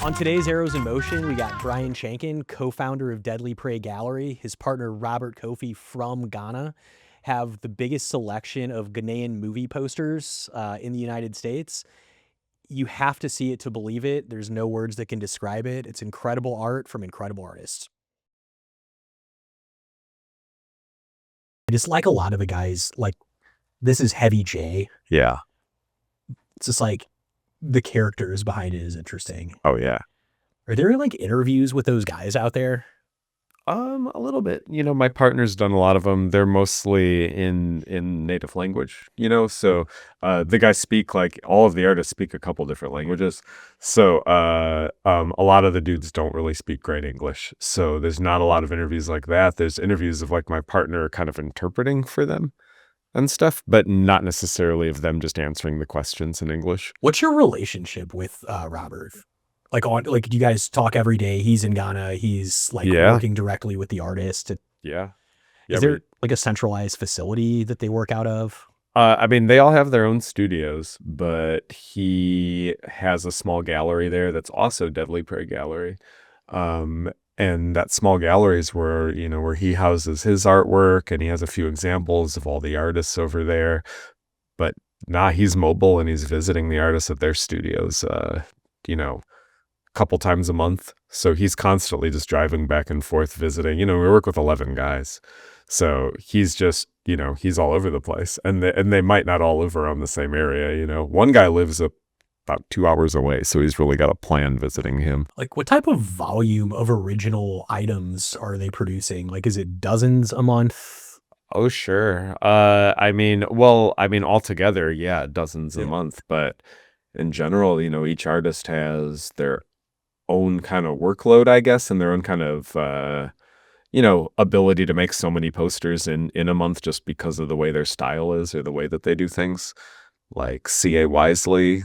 On today's Arrows in Motion, we got Brian Chankin, co-founder of Deadly Prey Gallery. His partner, Robert Kofi from Ghana, have the biggest selection of Ghanaian movie posters in the United States. You have to see it to believe it. There's no words that can describe it. It's incredible art from incredible artists. I just like a lot of the guys, like, this is Heavy J. Yeah. It's just like the characters behind it is interesting. Oh, yeah. Are there like interviews with those guys out there? A little bit. My partner's done a lot of them. They're mostly in native language, so the guys speak, like, all of the artists speak a couple different languages. So a lot of the dudes don't really speak great English. So there's not a lot of interviews like that. There's interviews of, like, my partner kind of interpreting for them and stuff, but not necessarily of them just answering the questions in English. What's your relationship with Robert? Like, do you guys talk every day? He's in Ghana. He's like working directly with the artist. Yeah. Is there like a centralized facility that they work out of? I mean, they all have their own studios, but he has a small gallery there that's also Deadly Prey Gallery. And that small gallery is where he houses his artwork, and he has a few examples of all the artists over there. But he's mobile, and he's visiting the artists at their studios, couple times a month. So he's constantly just driving back and forth visiting. We work with 11 guys. So he's just, he's all over the place. And they might not all live around the same area. One guy lives about 2 hours away. So he's really got a plan visiting him. Like, what type of volume of original items are they producing? Like, is it dozens a month? Oh, sure. Altogether, yeah, dozens a month. But in general, each artist has their own kind of workload, I guess, and their own kind of ability to make so many posters in a month, just because of the way their style is or the way that they do things. Like C.A. Wisely,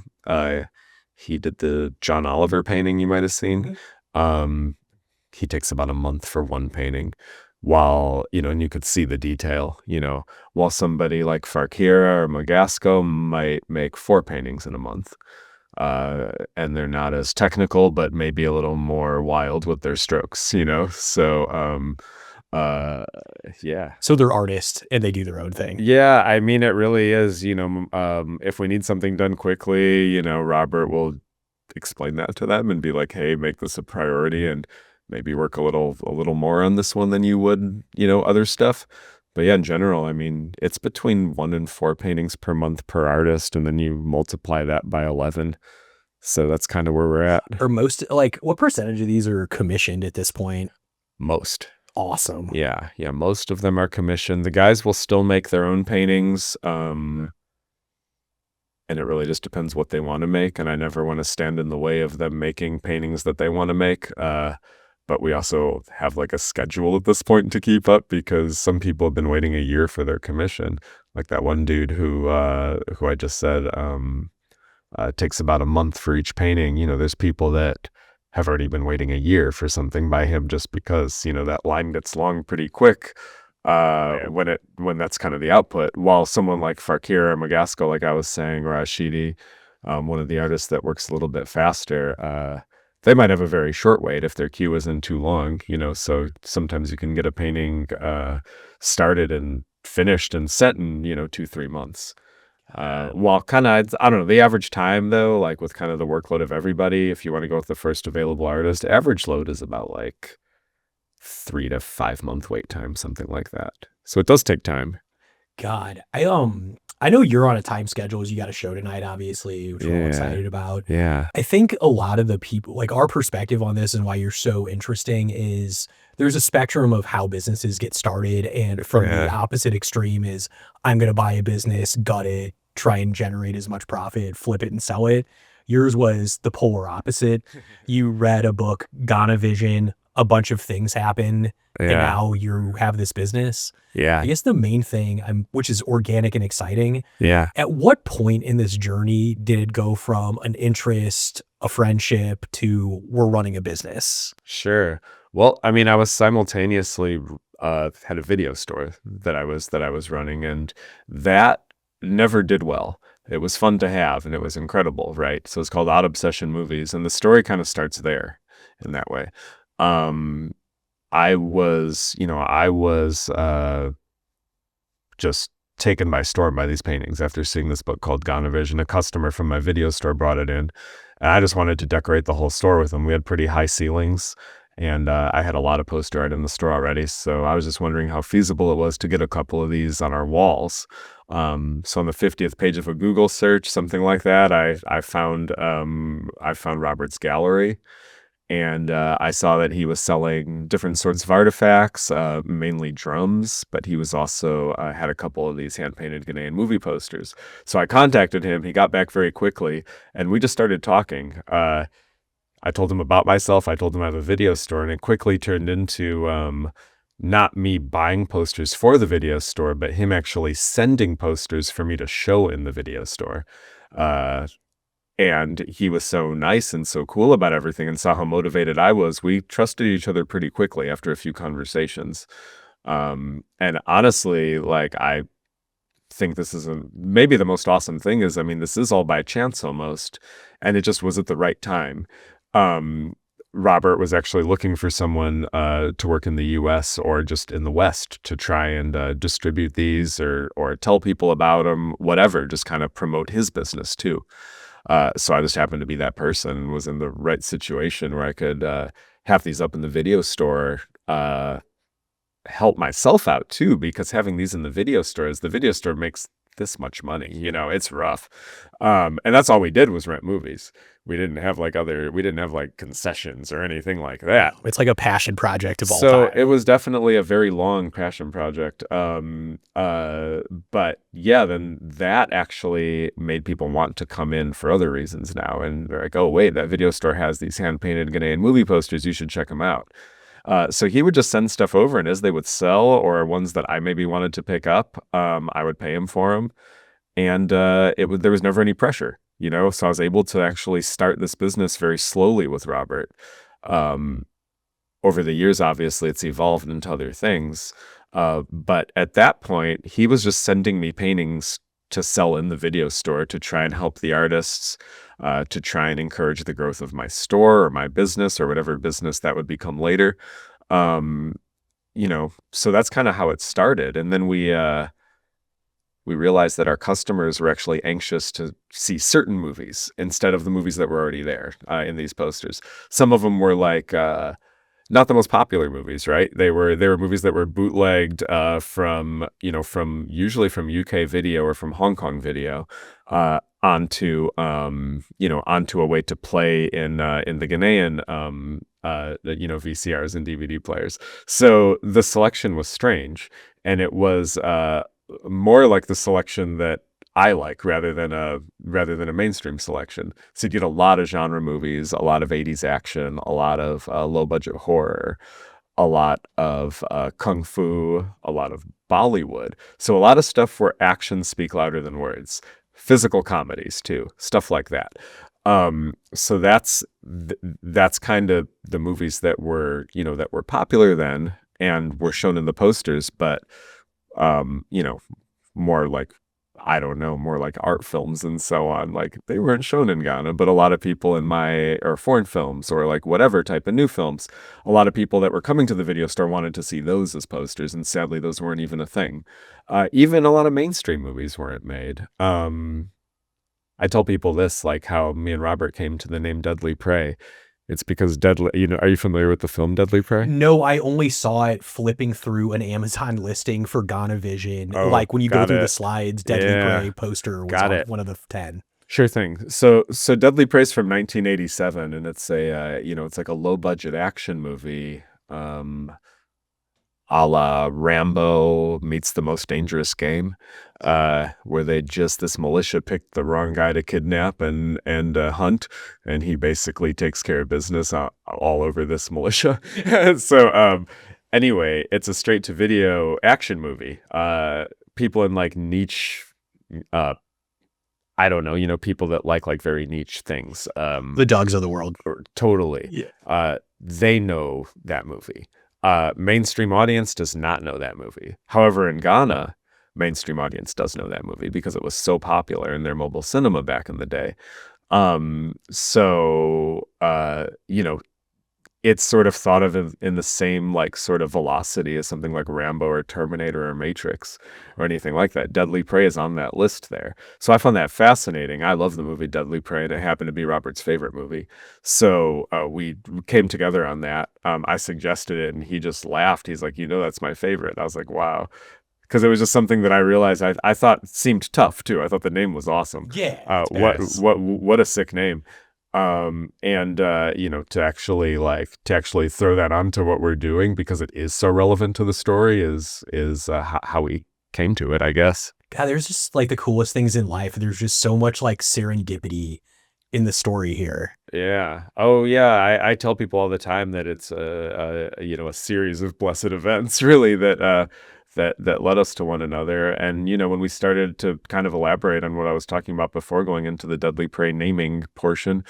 he did the John Oliver painting you might have seen. He takes about a month for one painting, while and you could see the detail, while somebody like Farkira or Magasco might make 4 paintings in a month. And they're not as technical, but maybe a little more wild with their strokes, So, yeah. So they're artists and they do their own thing. Yeah, I mean, it really is. If we need something done quickly, Robert will explain that to them and be like, "Hey, make this a priority, and maybe work a little more on this one than you would, other stuff." But yeah, in general, I mean, it's between 1 and 4 paintings per month per artist, and then you multiply that by 11. So that's kind of where we're at. Or most, like, what percentage of these are commissioned at this point? Most. Awesome. Yeah, most of them are commissioned. The guys will still make their own paintings, and it really just depends what they want to make, and I never want to stand in the way of them making paintings that they want to make. But we also have like a schedule at this point to keep up, because some people have been waiting a year for their commission. Like that one dude who I just said takes about a month for each painting. There's people that have already been waiting a year for something by him, just because that line gets long pretty quick when that's kind of the output. While someone like Farkira or Magasco, like I was saying, or Ashidi, one of the artists that works a little bit faster, they might have a very short wait if their queue isn't too long, so sometimes you can get a painting started and finished and set in, 2-3 months. While kind of, I don't know, the average time though, like with kind of the workload of everybody, if you want to go with the first available artist, average load is about like 3 to 5 month wait time, something like that. So it does take time. God, I know you're on a time schedule, as you got a show tonight, obviously, which we're all excited about. Yeah. I think a lot of the people, like, our perspective on this and why you're so interesting is there's a spectrum of how businesses get started. And from the opposite extreme is, I'm going to buy a business, gut it, try and generate as much profit, flip it and sell it. Yours was the polar opposite. You read a book, Ghana Vision, a bunch of things happen, and now you have this business. Yeah. I guess the main thing, which is organic and exciting. Yeah. At what point in this journey did it go from an interest, a friendship, to we're running a business? Sure. Well, I mean, I was simultaneously had a video store that I was running, and that never did well. It was fun to have, and it was incredible, right? So it's called Odd Obsession Movies, and the story kind of starts there in that way. I was just taken by storm by these paintings after seeing this book called Ghana. A customer from my video store brought it in, and I just wanted to decorate the whole store with them. We had pretty high ceilings, and I had a lot of poster art in the store already, so I was just wondering how feasible it was to get a couple of these on our walls. So on the 50th page of a Google search, something like that, I found Robert's gallery, and I saw that he was selling different sorts of artifacts, mainly drums, but he was also had a couple of these hand-painted Ghanaian movie posters. So I contacted him. He got back very quickly, and we just started talking. I told him about myself. I told him I have a video store, and it quickly turned into not me buying posters for the video store, but him actually sending posters for me to show in the video store. And he was so nice and so cool about everything and saw how motivated I was. We trusted each other pretty quickly after a few conversations. And honestly, like, I think this is maybe the most awesome thing is, I mean, this is all by chance almost, and it just was at the right time. Robert was actually looking for someone to work in the U.S. or just in the West to try and distribute these or tell people about them, whatever, just kind of promote his business too. So I just happened to be that person and was in the right situation where I could have these up in the video store, help myself out too, because having these in the video store makes this much money, it's rough. And that's all we did was rent movies. We didn't have like concessions or anything like that. It's like a passion project of all So time. it was definitely a very long passion project. But yeah, then that actually made people want to come in for other reasons now. And they're like, oh, wait, that video store has these hand-painted Ghanaian movie posters. You should check them out. So he would just send stuff over, and as they would sell or ones that I maybe wanted to pick up, I would pay him for them. And there was never any pressure, so I was able to actually start this business very slowly with Robert. Over the years, obviously, it's evolved into other things. But at that point, he was just sending me paintings to sell in the video store to try and help the artists, to try and encourage the growth of my store or my business or whatever business that would become later. So that's kind of how it started. And then we realized that our customers were actually anxious to see certain movies instead of the movies that were already there in these posters. Some of them were like not the most popular movies, right? They were movies that were bootlegged usually from UK Video or from Hong Kong Video onto a way to play in the Ghanaian VCRs and DVD players. So the selection was strange, and it was more like the selection that I like rather than a mainstream selection. So you get a lot of genre movies, a lot of 80s action, a lot of low budget horror, a lot of kung fu, a lot of Bollywood. So a lot of stuff where actions speak louder than words. Physical comedies too, stuff like that. So that's kind of the movies that were popular then and were shown in the posters, but more like, I don't know, more like art films and so on. Like, they weren't shown in Ghana, but a lot of people or foreign films or like whatever type of new films, a lot of people that were coming to the video store wanted to see those as posters, and sadly those weren't even a thing. Even a lot of mainstream movies weren't made. I tell people this, like how me and Robert came to the name Deadly Prey. It's because are you familiar with the film Deadly Prey? No, I only saw it flipping through an Amazon listing for Ghana Vision. Oh, like when you go through the slides, Deadly Prey poster was on one of the 10. Sure thing. So Deadly Prey's from 1987, and it's it's like a low budget action movie, a la Rambo meets The Most Dangerous Game, where this militia picked the wrong guy to kidnap and hunt, and he basically takes care of business all over this militia. So anyway, it's a straight to video action movie. People in like niche, I don't know, people that like very niche things. The Dogs of the world. Totally. Yeah. They know that movie. Mainstream audience does not know that movie. However, in Ghana, mainstream audience does know that movie because it was so popular in their mobile cinema back in the day. So, it's sort of thought of in the same like sort of velocity as something like Rambo or Terminator or Matrix or anything like that. Deadly Prey is on that list there. So I found that fascinating. I love the movie Deadly Prey, and it happened to be Robert's favorite movie. So we came together on that. I suggested it, and he just laughed. He's like, that's my favorite. I was like, wow. Because it was just something that I realized I thought seemed tough too. I thought the name was awesome. Yeah. What a sick name. To actually throw that onto what we're doing because it is so relevant to the story is how we came to it, I guess. God, there's just like the coolest things in life. There's just so much like serendipity in the story here. Yeah. Oh, yeah. I tell people all the time that it's a series of blessed events, really, that led us to one another. And when we started to kind of elaborate on what I was talking about before going into the Deadly Prey naming portion,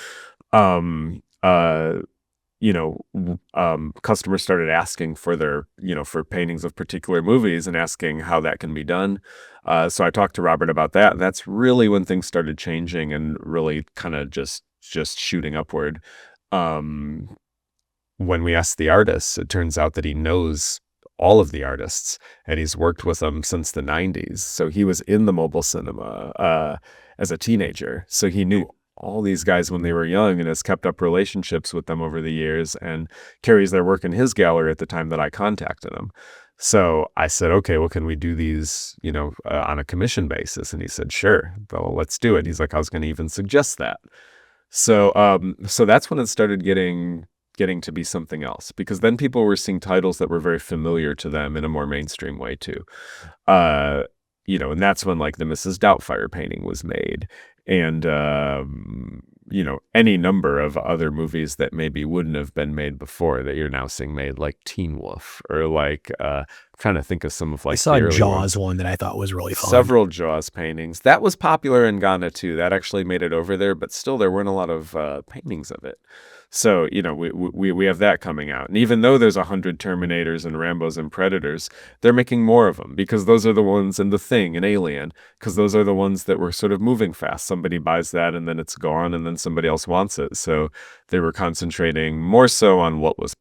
customers started asking for their for paintings of particular movies and asking how that can be done. So I talked to Robert about that, and that's really when things started changing and really kind of just shooting upward. When we asked the artists, it turns out that he knows all of the artists, and he's worked with them since the 90s. So he was in the mobile cinema as a teenager. So he knew all these guys when they were young and has kept up relationships with them over the years and carries their work in his gallery at the time that I contacted him. So I said, okay, well, can we do these, on a commission basis? And he said, sure, well, let's do it. He's like, I was going to even suggest that. So that's when it started getting to be something else, because then people were seeing titles that were very familiar to them in a more mainstream way too. And that's when like the Mrs. Doubtfire painting was made, and any number of other movies that maybe wouldn't have been made before that you're now seeing made, like Teen Wolf, or like trying to think of some of like I saw a Jaws one that I thought was really fun. Several Jaws paintings that was popular in Ghana too. That actually made it over there, but still there weren't a lot of paintings of it. So, we have that coming out. And even though there's 100 Terminators and Rambos and Predators, they're making more of them because those are the ones in The Thing and Alien, because those are the ones that were sort of moving fast. Somebody buys that and then it's gone and then somebody else wants it. So they were concentrating more so on what was,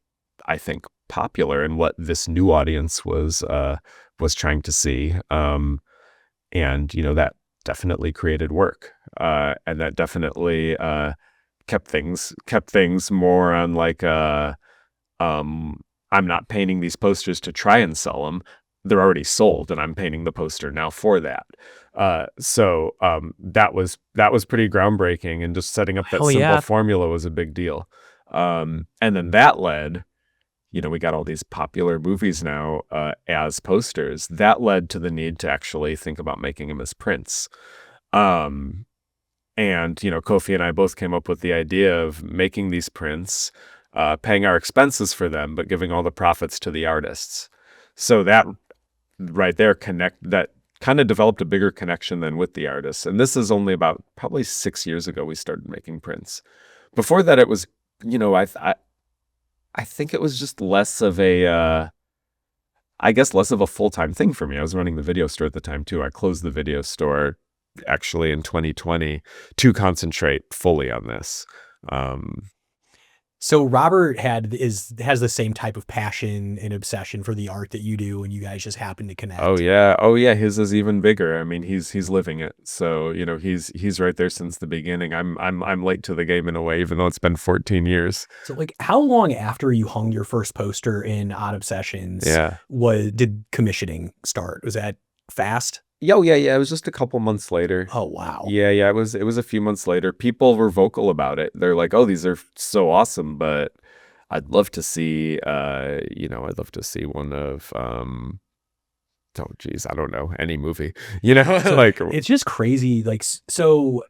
I think, popular and what this new audience was trying to see. That definitely created work. And that definitely kept things more on like I'm not painting these posters to try and sell them. They're already sold and I'm painting the poster now for that. So that was pretty groundbreaking, and just setting up that simple formula was a big deal. And then that led, we got all these popular movies now as posters. That led to the need to actually think about making them as prints. And, Kofi and I both came up with the idea of making these prints, paying our expenses for them, but giving all the profits to the artists. So that right there that kind of developed a bigger connection than with the artists. And this is only about probably 6 years ago we started making prints. Before that, it was, I think it was just less of a full-time thing for me. I was running the video store at the time too. I closed the video store actually in 2020 to concentrate fully on this. So Robert has the same type of passion and obsession for the art that you do, and you guys just happen to connect. Oh yeah. His is even bigger. I mean, he's living it. So, he's right there since the beginning. I'm late to the game in a way, even though it's been 14 years. So like, how long after you hung your first poster in Odd Obsessions did commissioning start? Was that fast? Yeah. It was just a couple months later. Oh, wow. Yeah. It was a few months later. People were vocal about it. They're like, oh, these are so awesome, but I'd love to see, one of, oh geez, I don't know, any movie, like it's just crazy. Like, so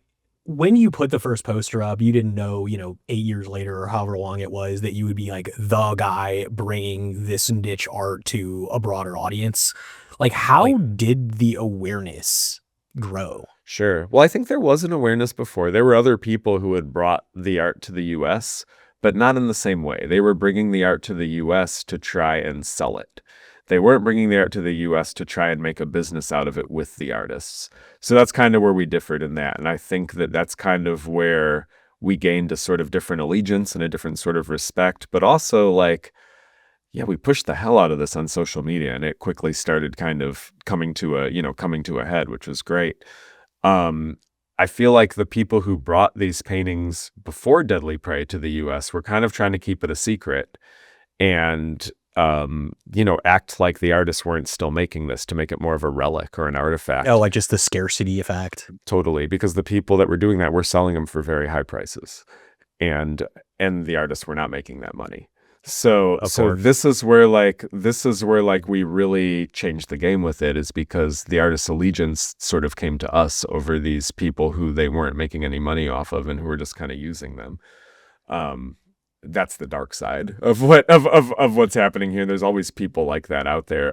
when you put the first poster up, you didn't know, 8 years later or however long it was, that you would be like the guy bringing this niche art to a broader audience. Like, how did the awareness grow? Sure. Well, I think there was an awareness before. There were other people who had brought the art to the U.S., but not in the same way. They were bringing the art to the U.S. to try and sell it. They weren't bringing the art to the US to try and make a business out of it with the artists. So that's kind of where we differed in that. And I think that that's kind of where we gained a sort of different allegiance and a different sort of respect, but also like, yeah, we pushed the hell out of this on social media, and it quickly started kind of coming to a head, which was great. I feel like the people who brought these paintings before Deadly Prey to the US were kind of trying to keep it a secret and, act like the artists weren't still making this to make it more of a relic or an artifact. Oh, like just the scarcity effect. Totally, because the people that were doing that were selling them for very high prices, and the artists were not making that money. So this is where we really changed the game with it, is because the artist's allegiance sort of came to us over these people who they weren't making any money off of and who were just kind of using them. That's the dark side of what's happening here. There's always people like that out there.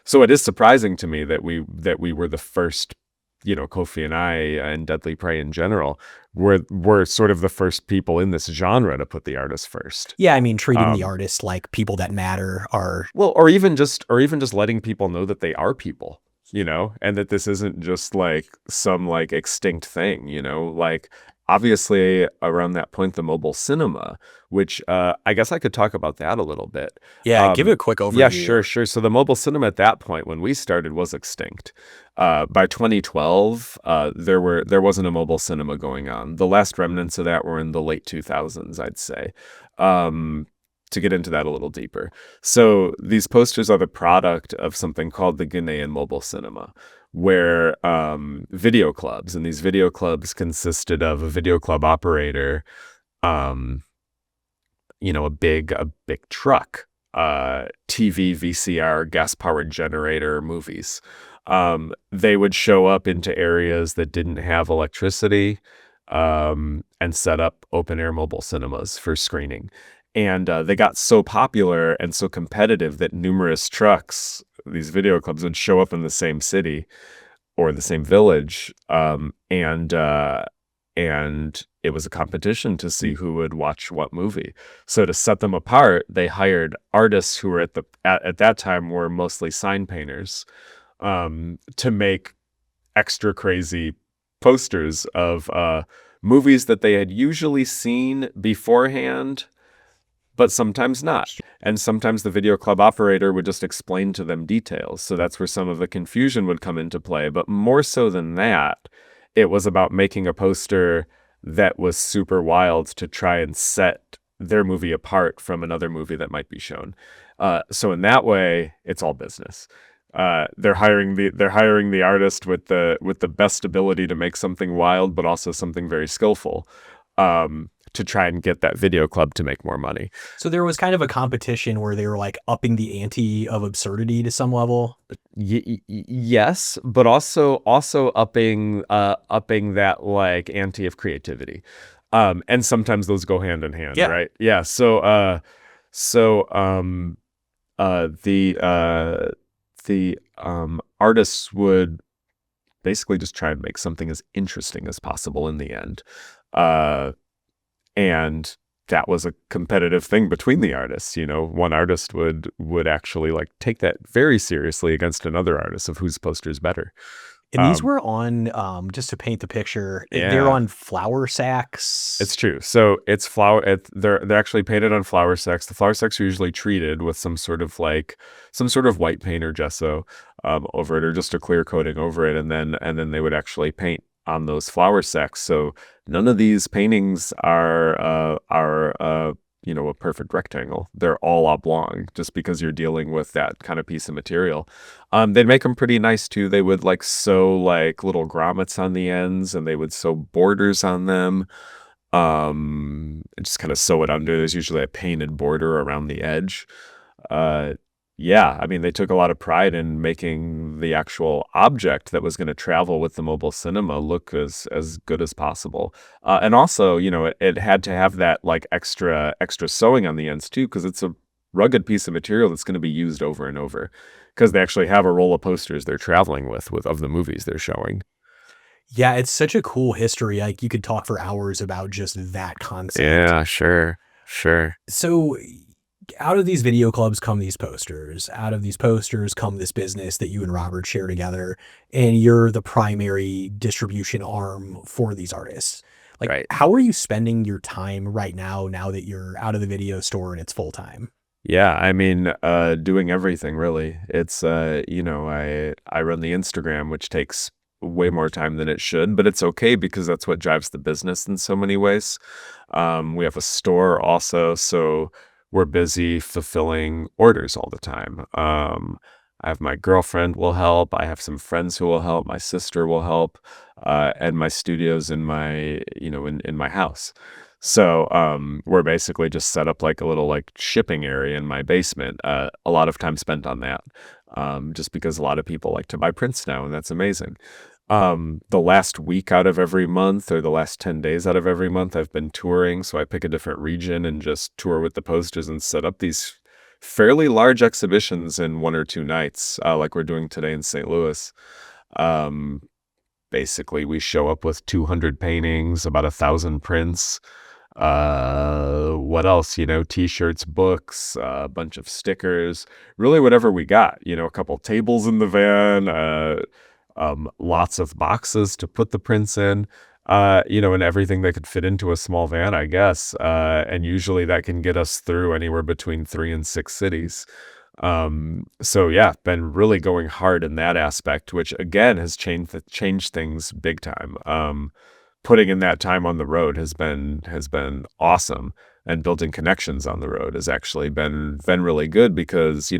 So it is surprising to me that we were the first, Kofi and I and Deadly Prey in general were sort of the first people in this genre to put the artist first. Yeah, I mean, treating the artists like people that matter are or even just letting people know that they are people, and that this isn't just like some like extinct thing, like. Obviously, around that point, the mobile cinema, which I guess I could talk about that a little bit. Yeah, give it a quick overview. Yeah, sure. So the mobile cinema at that point, when we started, was extinct. By 2012, there wasn't a mobile cinema going on. The last remnants of that were in the late 2000s, I'd say. To get into that a little deeper. So these posters are the product of something called the Ghanaian mobile cinema, where video clubs, and these video clubs consisted of a video club operator, a big truck, TV, VCR, gas-powered generator, movies. They would show up into areas that didn't have electricity, and set up open-air mobile cinemas for screening. And they got so popular and so competitive that numerous trucks, these video clubs, would show up in the same city or the same village, and it was a competition to see who would watch what movie. So to set them apart, they hired artists who were at that time were mostly sign painters, to make extra crazy posters of movies that they had usually seen beforehand, but sometimes not. And sometimes the video club operator would just explain to them details. So that's where some of the confusion would come into play. But more so than that, it was about making a poster that was super wild to try and set their movie apart from another movie that might be shown. So in that way, it's all business. They're hiring the artist with the best ability to make something wild, but also something very skillful, to try and get that video club to make more money. So there was kind of a competition where they were like upping the ante of absurdity to some level. Yes, but also upping that like ante of creativity. And sometimes those go hand in hand, yeah. Right? Yeah. So the artists would basically just try and make something as interesting as possible in the end. And that was a competitive thing between the artists. One artist would actually like take that very seriously against another artist of whose poster is better. And these were on, just to paint the picture, they're on flour sacks. It's true. So it's they're actually painted on flour sacks. The flour sacks are usually treated with some sort of white paint or gesso over it, or just a clear coating over it, and then they would actually paint on those flour sacks. So none of these paintings are a perfect rectangle. They're all oblong, just because you're dealing with that kind of piece of material. They'd make them pretty nice too. They would like sew like little grommets on the ends, and they would sew borders on them. Just kind of sew it under. There's usually a painted border around the edge. Yeah, I mean, they took a lot of pride in making the actual object that was going to travel with the mobile cinema look as good as possible. And also, it had to have that like extra sewing on the ends too, because it's a rugged piece of material that's going to be used over and over, because they actually have a roll of posters they're traveling with of the movies they're showing. Yeah, it's such a cool history. Like, you could talk for hours about just that concept. Yeah, sure. So out of these video clubs come these posters. Out of these posters come this business that you and Robert share together, and you're the primary distribution arm for these artists. Like, Right. how are you spending your time right now that you're out of the video store and it's full time? Yeah, I mean, doing everything really. It's I run the Instagram, which takes way more time than it should, but it's okay because that's what drives the business in so many ways. We have a store also, so we're busy fulfilling orders all the time. I have my girlfriend will help. I have some friends who will help. My sister will help, and my studio's in my in my house. So we're basically just set up like a little like shipping area in my basement. A lot of time spent on that, just because a lot of people like to buy prints now, and that's amazing. The last week out of every month or the last 10 days out of every month, I've been touring. So I pick a different region and just tour with the posters and set up these fairly large exhibitions in 1 or 2 nights, like we're doing today in St. Louis. Um, Basically, we show up with 200 paintings, about 1,000 prints. What else? T-shirts, books, a bunch of stickers, really whatever we got. A couple tables in the van, lots of boxes to put the prints in, and everything that could fit into a small van, I guess. And usually that can get us through anywhere between 3 and 6 cities. So yeah, been really going hard in that aspect, which again has changed things big time. Putting in that time on the road has been awesome, and building connections on the road has actually been really good because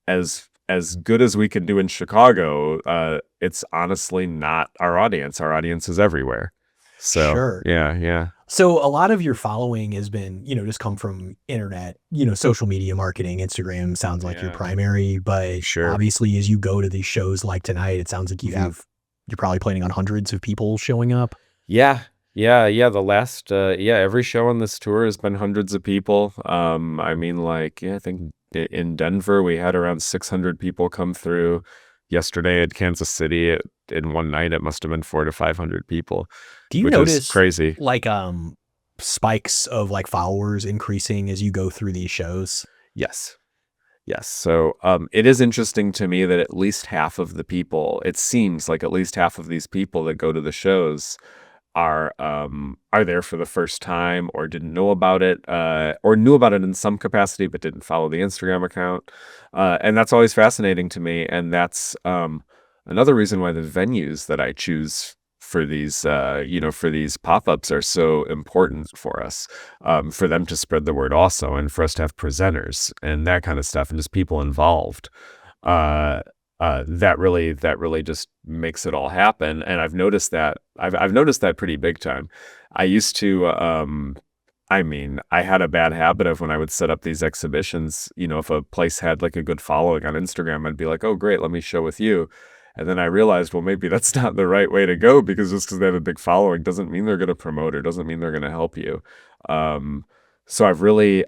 as good as we can do in Chicago, it's honestly not our audience. Our audience is everywhere. So Sure. yeah. So a lot of your following has been, just come from internet, social media marketing. Instagram sounds like your Yeah, primary, but sure. obviously as you go to these shows like tonight, it sounds like Mhm. you're probably planning on hundreds of people showing up. Yeah. Yeah. The last, every show on this tour has been hundreds of people. I mean, like, yeah, I think in Denver, we had around 600 people come through. Yesterday at Kansas City, in one night, it must have been 400 to 500 people, Do you which is notice crazy. like spikes of like followers increasing as you go through these shows? Yes. Yes. So it is interesting to me that at least half of the people, it seems like at least half of these people that go to the shows are there for the first time or didn't know about it, or knew about it in some capacity but didn't follow the Instagram account. And that's always fascinating to me. And that's another reason why the venues that I choose for these pop-ups are so important for us, for them to spread the word also, and for us to have presenters and that kind of stuff and just people involved. Uh, that really just makes it all happen. And I've noticed that I've noticed that pretty big time. I used to, I mean, I had a bad habit of when I would set up these exhibitions, if a place had like a good following on Instagram, I'd be like, oh, great, let me show with you. And then I realized, well, maybe that's not the right way to go, because just because they have a big following doesn't mean they're going to promote or doesn't mean they're going to help you. Um, so I've really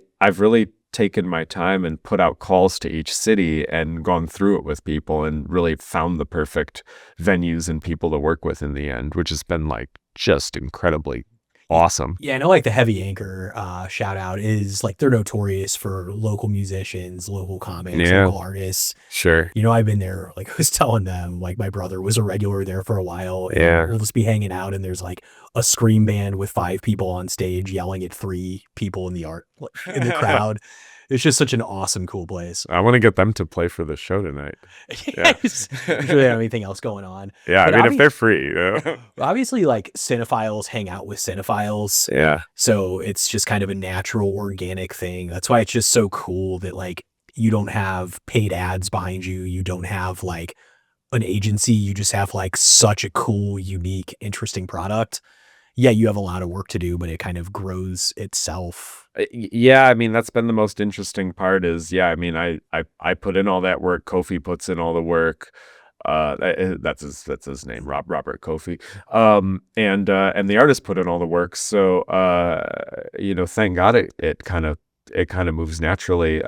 taken my time and put out calls to each city and gone through it with people and really found the perfect venues and people to work with in the end, which has been like just incredibly awesome. Yeah, I know like the Heavy Anchor shout out is like they're notorious for local musicians, local comics, Yeah, local artists. sure. I've been there, like I was telling them, like my brother was a regular there for a while, and Yeah. we'll just be hanging out and there's like a scream band with 5 people on stage yelling at 3 people in the crowd. It's just such an awesome, cool place. I want to get them to play for the show tonight. Yeah. Yes. Usually they don't have anything else going on. Yeah, I But mean, if they're free. obviously like cinephiles hang out with cinephiles. Yeah. So it's just kind of a natural, organic thing. That's why it's just so cool that like you don't have paid ads behind you. You don't have like an agency. You just have like such a cool, unique, interesting product. Yeah, you have a lot of work to do, but it kind of grows itself. Yeah, I mean, that's been the most interesting part is, yeah, I mean, I put in all that work. Kofi puts in all the work. That's his name, Robert Kofi. And the artist put in all the work. So, thank God it kind of moves naturally.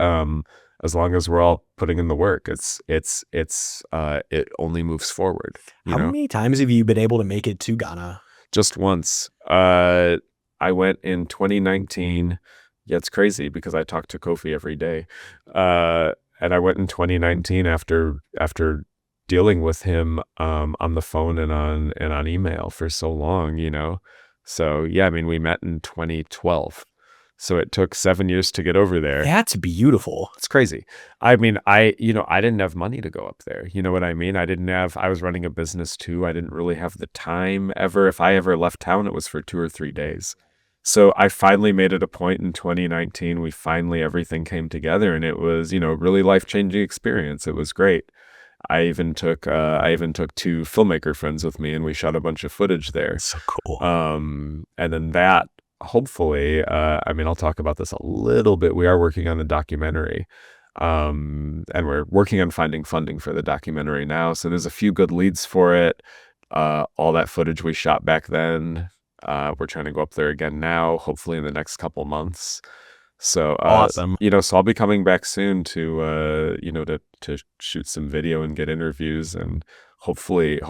As long as we're all putting in the work, it only moves forward, How many times have you been able to make it to Ghana? just once. I went in 2019 Yeah, it's crazy because I talk to Kofi every day. And I went in 2019 after dealing with him on the phone and on email for so long, you know. So yeah, I mean, we met in 2012. So it took 7 years to get over there. That's beautiful. It's crazy. I mean, you know, I didn't have money to go up there. You know what I mean? I was running a business too. I didn't really have the time ever. If I ever left town, it was for 2 or 3 days. So I finally made it a point in 2019. Everything came together, and it was, you know, really life-changing experience. It was great. I even took 2 filmmaker friends with me, and we shot a bunch of footage there. So cool. And then that, hopefully, I mean, I'll talk about this a little bit. We are working on a documentary, and we're working on finding funding for the documentary now. So there's a few good leads for it. All that footage we shot back then. We're trying to go up there again now, hopefully in the next couple months. So, Awesome. you know, so I'll be coming back soon to, you know, to shoot some video and get interviews and hopefully,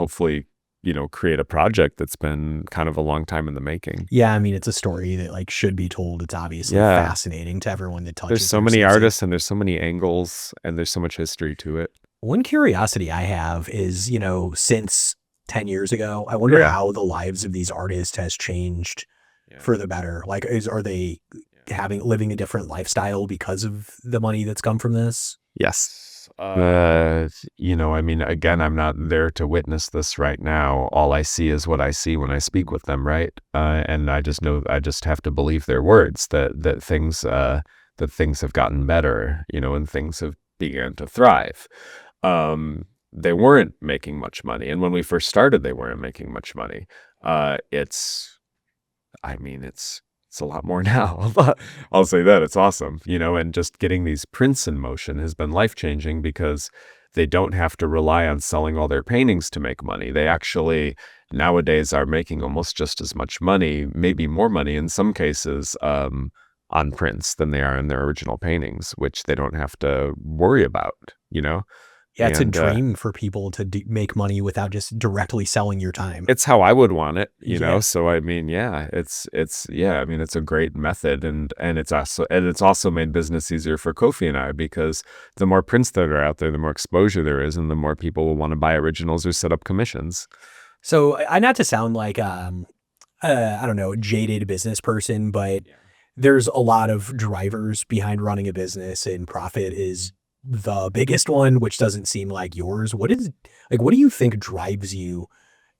you know, create a project that's been kind of a long time in the making. Yeah, I mean, it's a story that like should be told. It's obviously fascinating to everyone that touches. There's so many artists and there's so many angles and there's so much history to it. One curiosity I have is, you know, since 10 years ago, I wonder how the lives of these artists has changed for the better. Like, are they living a different lifestyle because of the money that's come from this? Yes. You know, I mean, again, I'm not there to witness this right now. All I see is what I see when I speak with them, right? And I just have to believe their words that things have gotten better, you know, and things have began to thrive. They weren't making much money, and when we first started, they weren't making much money. It's a lot more now. I'll say that. It's awesome, you know, and just getting these prints in motion has been life-changing because they don't have to rely on selling all their paintings to make money. They actually nowadays are making almost just as much money, maybe more money in some cases, on prints than they are in their original paintings, which they don't have to worry about, you know? Yeah, it's a dream for people to make money without just directly selling your time. It's how I would want it, you know? So, I mean, yeah, it's a great method and it's also made business easier for Kofi and I because the more prints that are out there, the more exposure there is and the more people will want to buy originals or set up commissions. So, not to sound like, I don't know, a jaded business person, but there's a lot of drivers behind running a business and profit is the biggest one, which doesn't seem like yours. What do you think drives you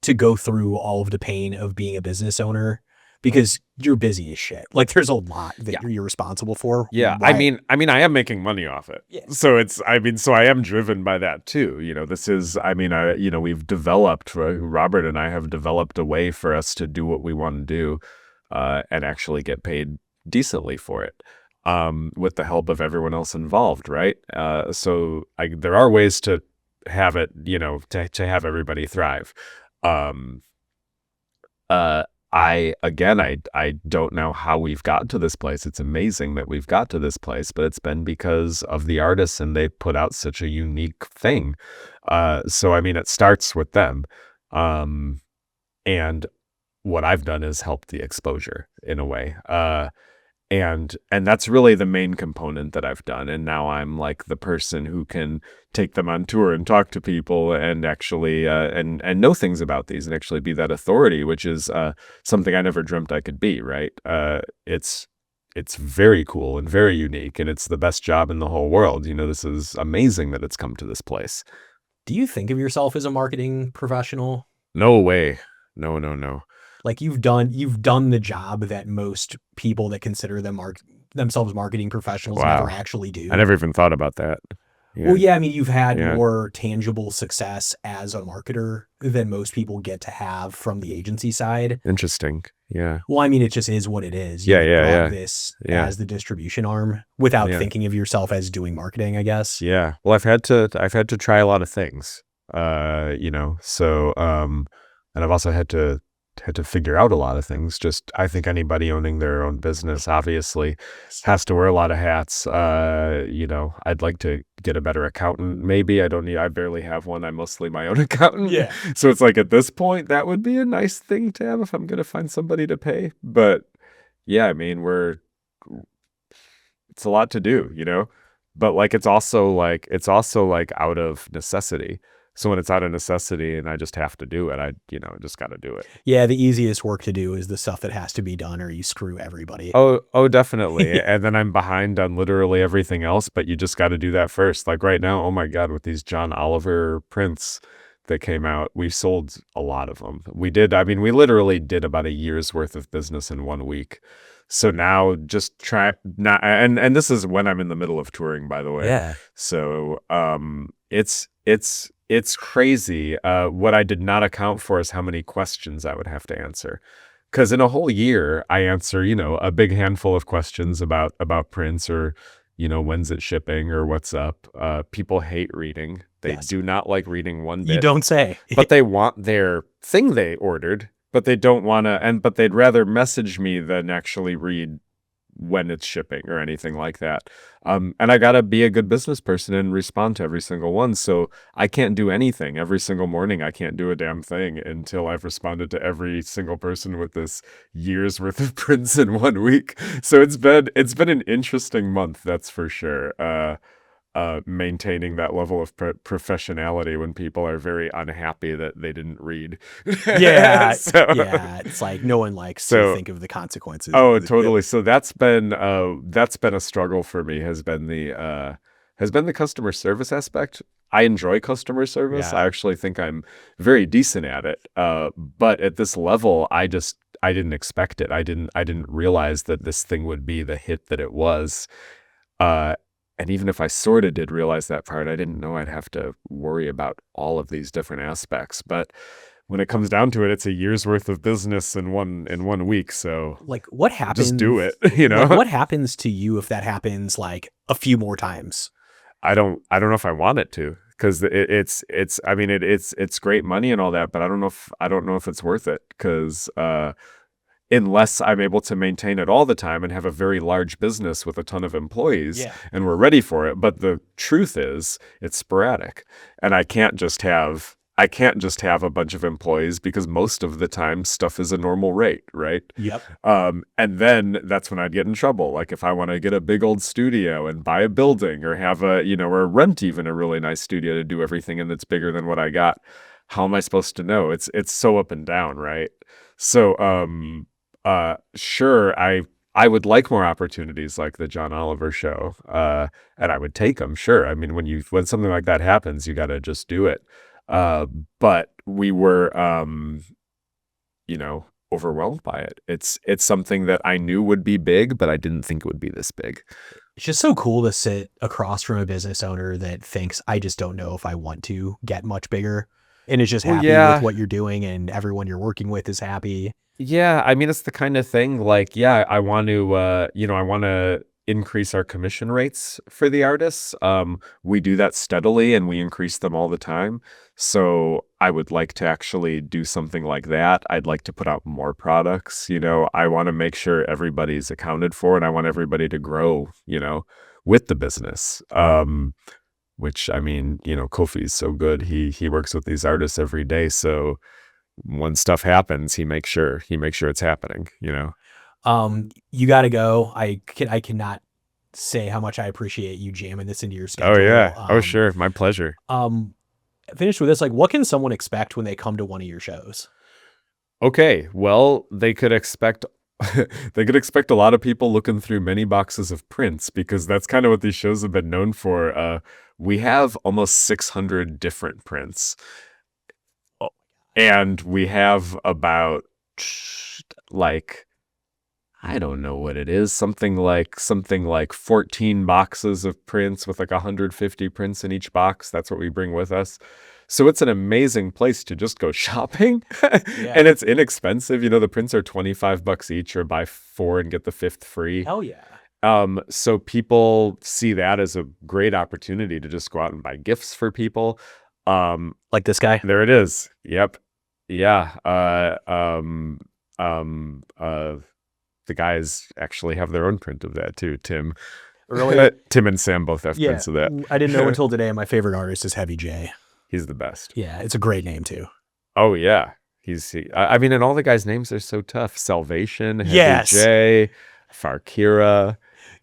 to go through all of the pain of being a business owner? Because you're busy as shit. Like there's a lot that you're responsible for. Yeah. Why? I mean, I am making money off it. Yeah. So so I am driven by that too. You know, you know, we've developed, Robert and I have developed a way for us to do what we want to do, and actually get paid decently for it. With the help of everyone else involved, right? So there are ways to have it, you know, to have everybody thrive. I don't know how we've got to this place. It's amazing that we've got to this place, but it's been because of the artists and they put out such a unique thing. So, I mean, it starts with them. And what I've done is help the exposure in a way. And that's really the main component that I've done. And now I'm like the person who can take them on tour and talk to people and actually, and know things about these and actually be that authority, which is, something I never dreamt I could be, right? It's very cool and very unique and it's the best job in the whole world. You know, this is amazing that it's come to this place. Do you think of yourself as a marketing professional? No way. No. Like you've done the job that most people that consider themselves marketing professionals never actually do. I never even thought about that. Yeah. Well, yeah, I mean, you've had more tangible success as a marketer than most people get to have from the agency side. Interesting. Yeah. Well, I mean, it just is what it is. You brought this as the distribution arm without thinking of yourself as doing marketing, I guess. Yeah. Well, I've had to try a lot of things, you know, so, and I've also had to figure out a lot of things. Just, I think anybody owning their own business obviously has to wear a lot of hats. You know, I'd like to get a better accountant. Maybe I barely have one. I'm mostly my own accountant. Yeah. So it's like at this point, that would be a nice thing to have if I'm going to find somebody to pay. But yeah, I mean, It's a lot to do, you know? But like it's also like out of necessity. So when it's out of necessity and I just have to do it, I just got to do it. Yeah, the easiest work to do is the stuff that has to be done or you screw everybody. Oh, definitely. And then I'm behind on literally everything else, but you just got to do that first. Like right now, oh my God, with these John Oliver prints that came out, we sold a lot of them. We literally did about a year's worth of business in 1 week. So now just try not, and this is when I'm in the middle of touring, by the way. Yeah. So, it's crazy. What I did not account for is how many questions I would have to answer. Because in a whole year, I answer, a big handful of questions about prints or, when's it shipping or what's up. People hate reading. They do not like reading one bit. You don't say. But they want their thing they ordered, but they don't want to, but they'd rather message me than actually read when it's shipping or anything like that. And I got to be a good business person and respond to every single one. So I can't do anything every single morning. I can't do a damn thing until I've responded to every single person with this year's worth of prints in 1 week. So it's been an interesting month. That's for sure. Maintaining that level of professionality when people are very unhappy that they didn't read. Yeah. Yeah. It's like no one likes to think of the consequences. Oh, totally. So that's been a struggle for me, has been the customer service aspect. I enjoy customer service. Yeah. I actually think I'm very decent at it. But at this level, I didn't expect it. I didn't realize that this thing would be the hit that it was. And even if I sort of did realize that part, I didn't know I'd have to worry about all of these different aspects. But when it comes down to it, it's a year's worth of business in 1 week. So like what happens? Just do it, Like, what happens to you if that happens like a few more times? I don't know if I want it to, because it's great money and all that, but I don't know if it's worth it, because unless I'm able to maintain it all the time and have a very large business with a ton of employees, and we're ready for it. But the truth is, it's sporadic, and I can't just have a bunch of employees, because most of the time stuff is a normal rate, right? Yep. And then that's when I'd get in trouble. Like if I want to get a big old studio and buy a building, or have or rent even a really nice studio to do everything, and that's bigger than what I got, how am I supposed to know? It's so up and down, right? So, sure, I would like more opportunities like the John Oliver show, and I would take them. Sure. I mean, when something like that happens, you got to just do it. But we were, overwhelmed by it. It's something that I knew would be big, but I didn't think it would be this big. It's just so cool to sit across from a business owner that thinks, I just don't know if I want to get much bigger, and is just happy with what you're doing, and everyone you're working with is happy. Yeah, I mean, it's the kind of thing like, I want to increase our commission rates for the artists. We do that steadily, and we increase them all the time. So I would like to actually do something like that. I'd like to put out more products. I want to make sure everybody's accounted for, and I want everybody to grow, with the business. Which, I mean, Kofi's so good. He works with these artists every day. So when stuff happens, he makes sure it's happening, You got to go. I cannot say how much I appreciate you jamming this into your schedule. Oh yeah. Sure. My pleasure. Finish with this. Like, what can someone expect when they come to one of your shows? Okay. Well, they could expect a lot of people looking through many boxes of prints, because that's kind of what these shows have been known for. We have almost 600 different prints. And we have about, like, I don't know what it is, something like 14 boxes of prints with like 150 prints in each box. That's what we bring with us. So it's an amazing place to just go shopping. And it's inexpensive. The prints are $25 each, or buy 4 and get the 5th free. Hell yeah. So people see that as a great opportunity to just go out and buy gifts for people. Like this guy. There it is. Yep. Yeah. The guys actually have their own print of that too. Tim. Really? Tim and Sam both have prints of that. I didn't know until today. My favorite artist is Heavy J. He's the best. Yeah, it's a great name too. Oh yeah. I mean, and all the guys' names are so tough. Salvation, Heavy J, Farkira.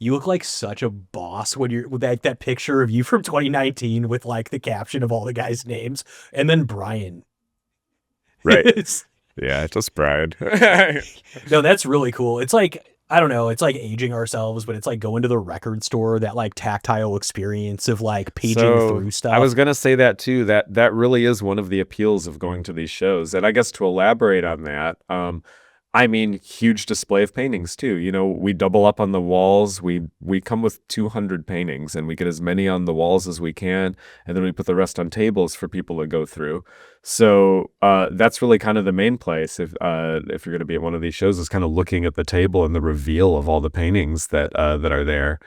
You look like such a boss when you're with that picture of you from 2019 with like the caption of all the guys' names, and then Brian. Right. It's- Yeah, just Brian. no, that's really cool. It's like, I don't know, it's like aging ourselves, but it's like going to the record store, that like tactile experience of like paging through stuff. I was gonna say that too. That really is one of the appeals of going to these shows. And I guess to elaborate on that, I mean, huge display of paintings too. You know, we double up on the walls. We come with 200 paintings, and we get as many on the walls as we can, and then we put the rest on tables for people to go through. So that's really kind of the main place. If you're going to be at one of these shows, is kind of looking at the table and the reveal of all the paintings that are there.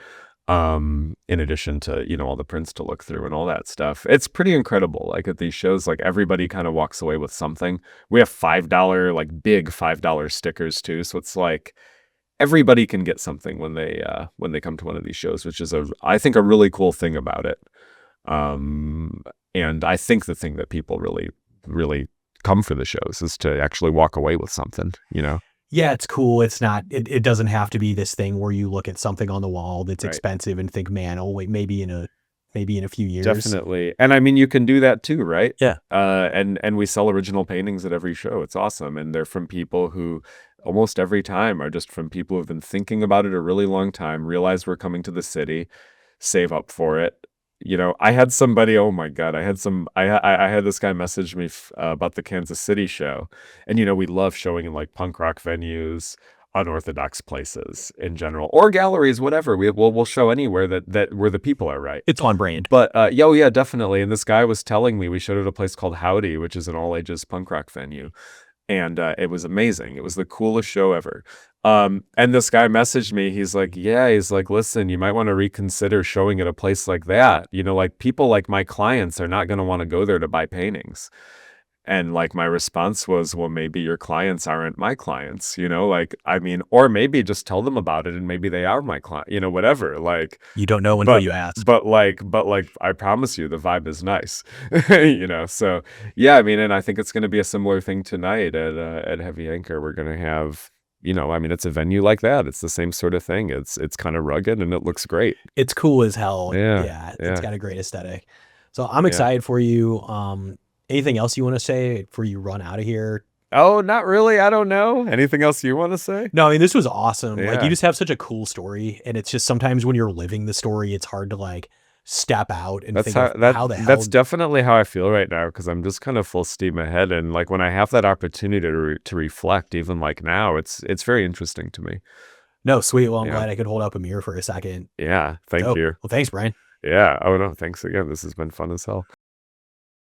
In addition to, you know, all the prints to look through and all that stuff. It's pretty incredible. Like at these shows, like everybody kind of walks away with something. We have $5, like big $5 stickers too. So it's like everybody can get something when they come to one of these shows, which is I think a really cool thing about it. And I think the thing that people really come for the shows is to actually walk away with something, you know? Yeah, it's cool. It's not, it doesn't have to be this thing where you look at something on the wall that's Right. expensive and think, man, oh wait, maybe in a few years. Definitely. And I mean, you can do that too, right? Yeah. And we sell original paintings at every show. It's awesome. And they're from people who almost every time are just from people who've been thinking about it a really long time, realize we're coming to the city, save up for it. You know, I had somebody, oh my God, I had this guy message me about the Kansas City show. And, you know, we love showing in like punk rock venues, unorthodox places in general, or galleries, whatever. We'll show anywhere that where the people are right. It's on brand. But yeah, definitely. And this guy was telling me we showed at a place called Howdy, which is an all ages punk rock venue. And it was amazing. It was the coolest show ever. And this guy messaged me. He's like, listen, you might want to reconsider showing at a place like that. You know, like people like my clients are not going to want to go there to buy paintings. And like my response was, well, maybe your clients aren't my clients, you know, like, I mean, or maybe just tell them about it and maybe they are my client, you know, whatever. Like, You don't know until you ask. but like, I promise you the vibe is nice, you know? So yeah, I mean, and I think it's going to be a similar thing tonight at Heavy Anchor. We're going to have, you know, I mean, it's a venue like that. It's the same sort of thing. It's kind of rugged and it looks great. It's cool as hell. Yeah, It's yeah. got a great aesthetic. So I'm excited for you. Anything else you want to say before you run out of here? Oh, not really. I don't know. Anything else you want to say? No, I mean, this was awesome. Like, Yeah. you just have such a cool story, and it's just sometimes when you're living the story, it's hard to like step out and think of how the hell. That's definitely how I feel right now, because I'm just kind of full steam ahead, and like when I have that opportunity to reflect, even like now, it's very interesting to me. No, sweet. Well, I'm Yeah. glad I could hold up a mirror for a second. Yeah, thank Dope. you. Well, thanks, Brian. Yeah. Oh no, thanks again. This has been fun as hell.